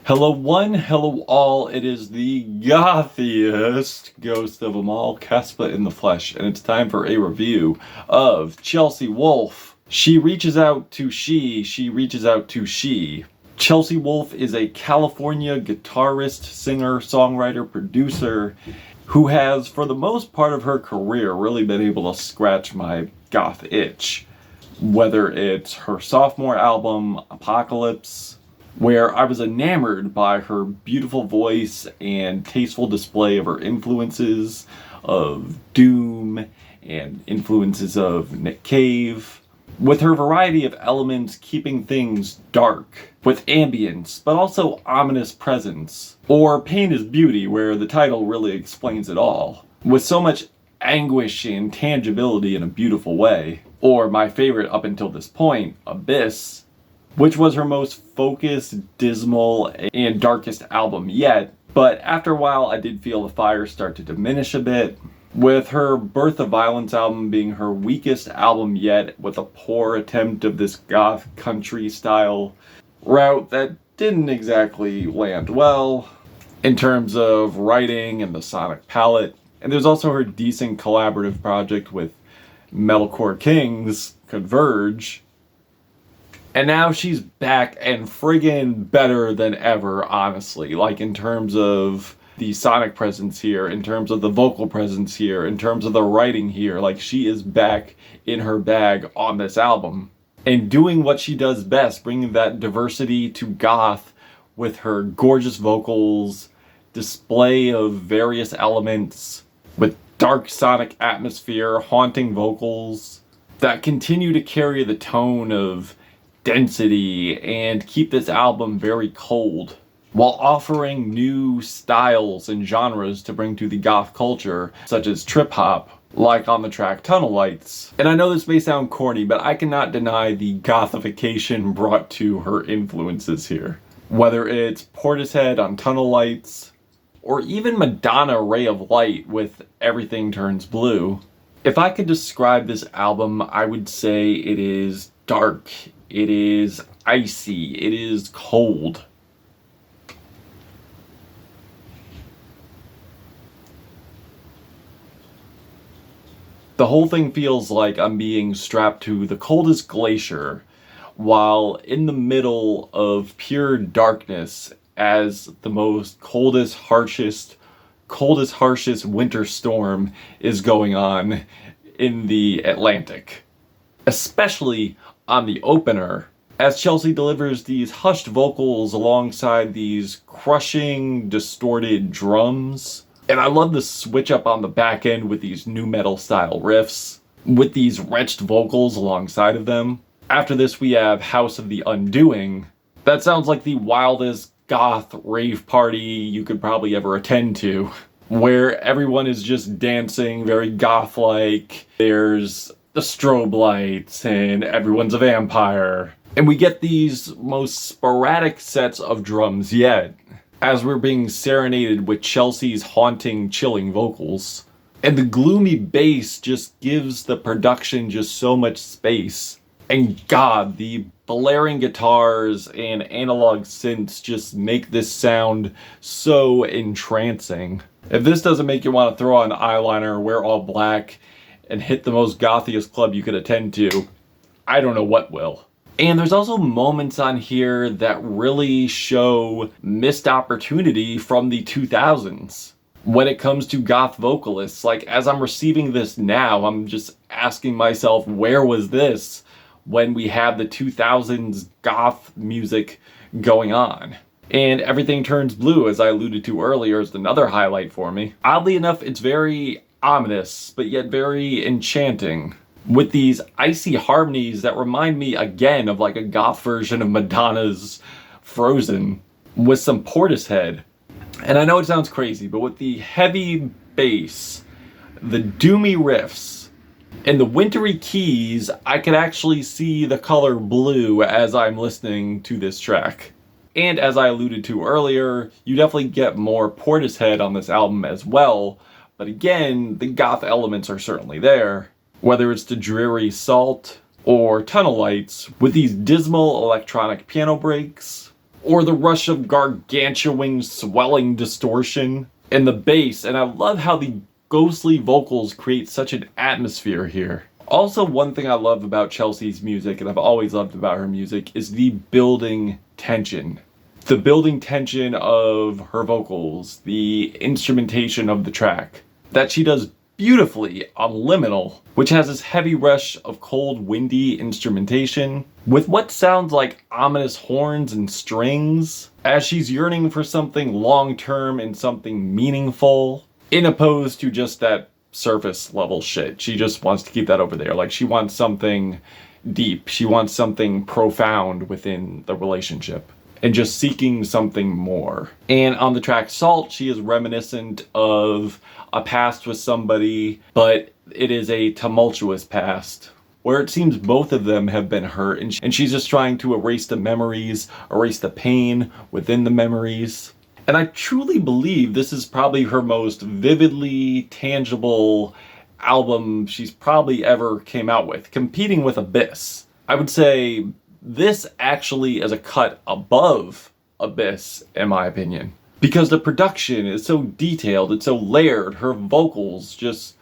Hello one, hello all, it is the gothiest ghost of them all, Caspa in the flesh, and it's time for a review of Chelsea Wolfe. She reaches out to she reaches out to she. Chelsea Wolfe is a California guitarist, singer, songwriter, producer, who has, for the most part of her career, really been able to scratch my goth itch. Whether it's her sophomore album, Apocalypse, where I was enamored by her beautiful voice and tasteful display of her influences of doom and influences of Nick Cave, with her variety of elements keeping things dark, with ambience, but also ominous presence, or Pain is Beauty, where the title really explains it all, with so much anguish and tangibility in a beautiful way, or my favorite up until this point, Abyss, which was her most focused, dismal, and darkest album yet, but after a while I did feel the fire start to diminish a bit, with her Birth of Violence album being her weakest album yet, with a poor attempt of this goth country style route that didn't exactly land well in terms of writing and the sonic palette. And there's also her decent collaborative project with Metalcore Kings, Converge. And now she's back and friggin' better than ever, honestly. Like, in terms of the sonic presence here, in terms of the vocal presence here, in terms of the writing here. Like, she is back in her bag on this album. And doing what she does best, bringing that diversity to goth with her gorgeous vocals, display of various elements, with dark sonic atmosphere, haunting vocals, that continue to carry the tone of density and keep this album very cold, while offering new styles and genres to bring to the goth culture, such as trip hop, like on the track Tunnel Lights. And I know this may sound corny, but I cannot deny the gothification brought to her influences here. Whether it's Portishead on Tunnel Lights, or even Madonna Ray of Light with Everything Turns Blue. If I could describe this album, I would say it is dark, it is icy, it is cold. The whole thing feels like I'm being strapped to the coldest glacier, while in the middle of pure darkness as the most coldest, harshest winter storm is going on in the Atlantic. Especially on the opener, as Chelsea delivers these hushed vocals alongside these crushing, distorted drums. And I love the switch up on the back end with these nu metal style riffs, with these wretched vocals alongside of them. After this we have House of the Undoing. That sounds like the wildest goth rave party you could probably ever attend to, where everyone is just dancing very goth-like. There's the strobe lights and everyone's a vampire. And we get these most sporadic sets of drums yet, as we're being serenaded with Chelsea's haunting, chilling vocals. And the gloomy bass just gives the production just so much space. And God, the blaring guitars and analog synths just make this sound so entrancing. If this doesn't make you want to throw on eyeliner, wear all black, and hit the most gothiest club you could attend to, I don't know what will. And there's also moments on here that really show missed opportunity from the 2000s. When it comes to goth vocalists, like as I'm receiving this now, I'm just asking myself, where was this when we had the 2000s goth music going on? And Everything Turns Blue, as I alluded to earlier, is another highlight for me. Oddly enough, it's very ominous, but yet very enchanting, with these icy harmonies that remind me again of like a goth version of Madonna's Frozen, with some Portishead. And I know it sounds crazy, but with the heavy bass, the doomy riffs, and the wintry keys, I could actually see the color blue as I'm listening to this track. And as I alluded to earlier, you definitely get more Portishead on this album as well, but again, the goth elements are certainly there. Whether it's the dreary Salt or Tunnel Lights, with these dismal electronic piano breaks, or the rush of gargantuan swelling distortion in the bass, and I love how the ghostly vocals create such an atmosphere here. Also, one thing I love about Chelsea's music, and I've always loved about her music, is the building tension. The building tension of her vocals, the instrumentation of the track, that she does beautifully on Liminal, which has this heavy rush of cold, windy instrumentation with what sounds like ominous horns and strings, as she's yearning for something long-term and something meaningful, in opposed to just that surface level shit. She just wants to keep that over there. Like, she wants something deep. She wants something profound within the relationship, and just seeking something more. And on the track Salt, she is reminiscent of a past with somebody, but it is a tumultuous past, where it seems both of them have been hurt, and she's just trying to erase the memories, erase the pain within the memories. And I truly believe this is probably her most vividly tangible album she's probably ever came out with, competing with Abyss. I would say this actually is a cut above Abyss, in my opinion, because the production is so detailed, it's so layered. Her vocals just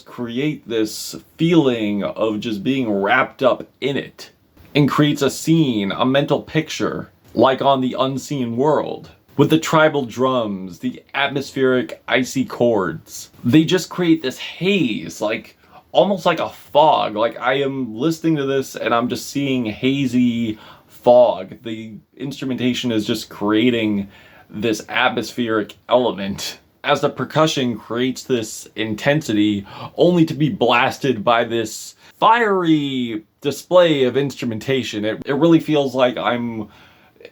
create this feeling of just being wrapped up in it, and creates a scene, a mental picture, like on The Unseen World, with the tribal drums, the atmospheric icy chords. They just create this haze, like almost like a fog. Like, I am listening to this and I'm just seeing hazy fog. The instrumentation is just creating this atmospheric element as the percussion creates this intensity, only to be blasted by this fiery display of instrumentation. It really feels like I'm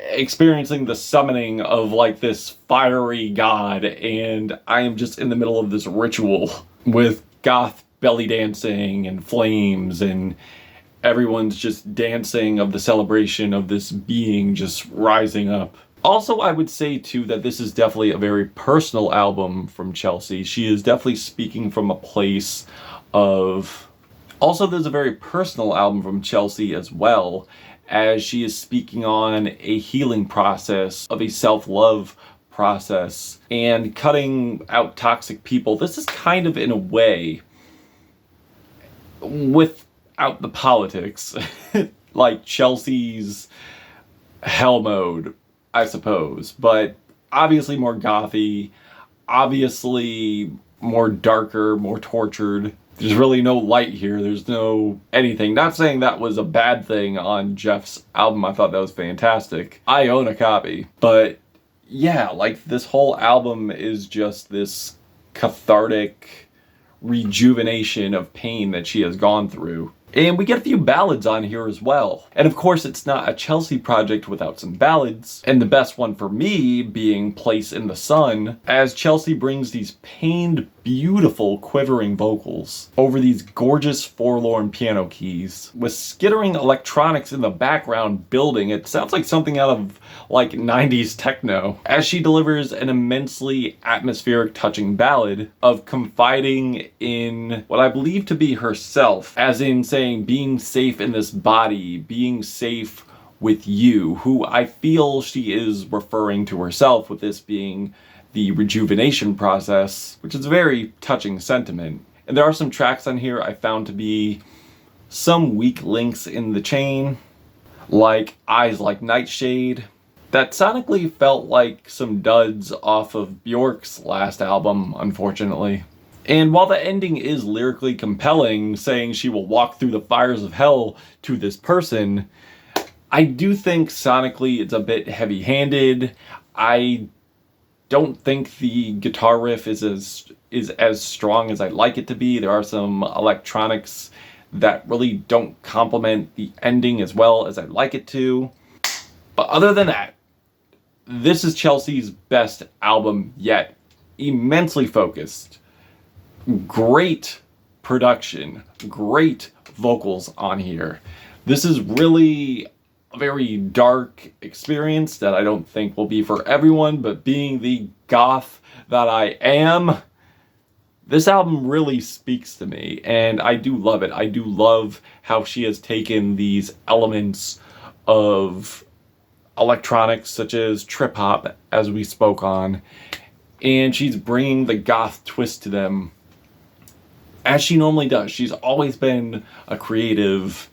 experiencing the summoning of like this fiery god, and I am just in the middle of this ritual with goth belly dancing and flames, and everyone's just dancing of the celebration of this being just rising up. Also, I would say too that this is definitely a very personal album from Chelsea. She is definitely speaking from a place of... Also, there's a very personal album from Chelsea as well, as she is speaking on a healing process, of a self-love process, and cutting out toxic people. This is kind of, in a way, without the politics, like Chelsea's Hell Mode, I suppose, but obviously more gothy, obviously more darker, more tortured. There's really no light here. There's no anything. Not saying that was a bad thing on Jeff's album. I thought that was fantastic. I own a copy. But yeah, like, this whole album is just this cathartic rejuvenation of pain that she has gone through. And we get a few ballads on here as well. And of course, it's not a Chelsea project without some ballads. And the best one for me being Place in the Sun, as Chelsea brings these pained, beautiful, quivering vocals over these gorgeous forlorn piano keys with skittering electronics in the background building. It sounds like something out of like 90s techno, as she delivers an immensely atmospheric, touching ballad of confiding in what I believe to be herself, as in saying being safe in this body, being safe with you, who I feel she is referring to herself, with this being the rejuvenation process, which is a very touching sentiment. And there are some tracks on here I found to be some weak links in the chain, like Eyes Like Nightshade, that sonically felt like some duds off of Bjork's last album, unfortunately. And while the ending is lyrically compelling, saying she will walk through the fires of hell to this person, I do think sonically it's a bit heavy-handed. I don't think the guitar riff is as strong as I'd like it to be. There are some electronics that really don't complement the ending as well as I'd like it to. But other than that, this is Chelsea's best album yet. Immensely focused. Great production. Great vocals on here. This is really a very dark experience that I don't think will be for everyone, but being the goth that I am, this album really speaks to me, and I do love it. I do love how she has taken these elements of electronics such as trip hop, as we spoke on, and she's bringing the goth twist to them as she normally does. She's always been a creative,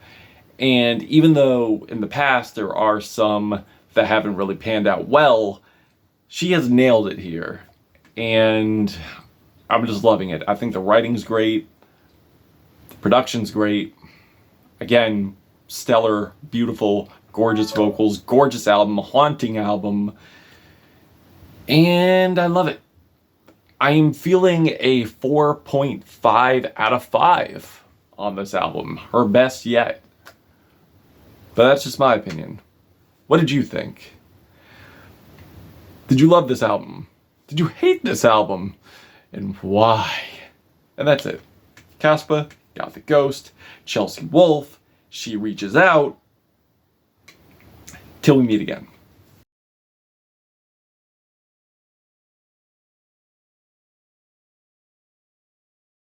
and even though in the past there are some that haven't really panned out well, she has nailed it here, and I'm just loving it. I think the writing's great, the production's great. Again, stellar, beautiful, gorgeous vocals, gorgeous album, haunting album, and I love it. I am feeling a 4.5 out of 5 on this album. Her best yet. But that's just my opinion. What did you think? Did you love this album? Did you hate this album? And why? And that's it. Caspa, Gothic Ghost, Chelsea Wolfe, She Reaches Out. Till we meet again.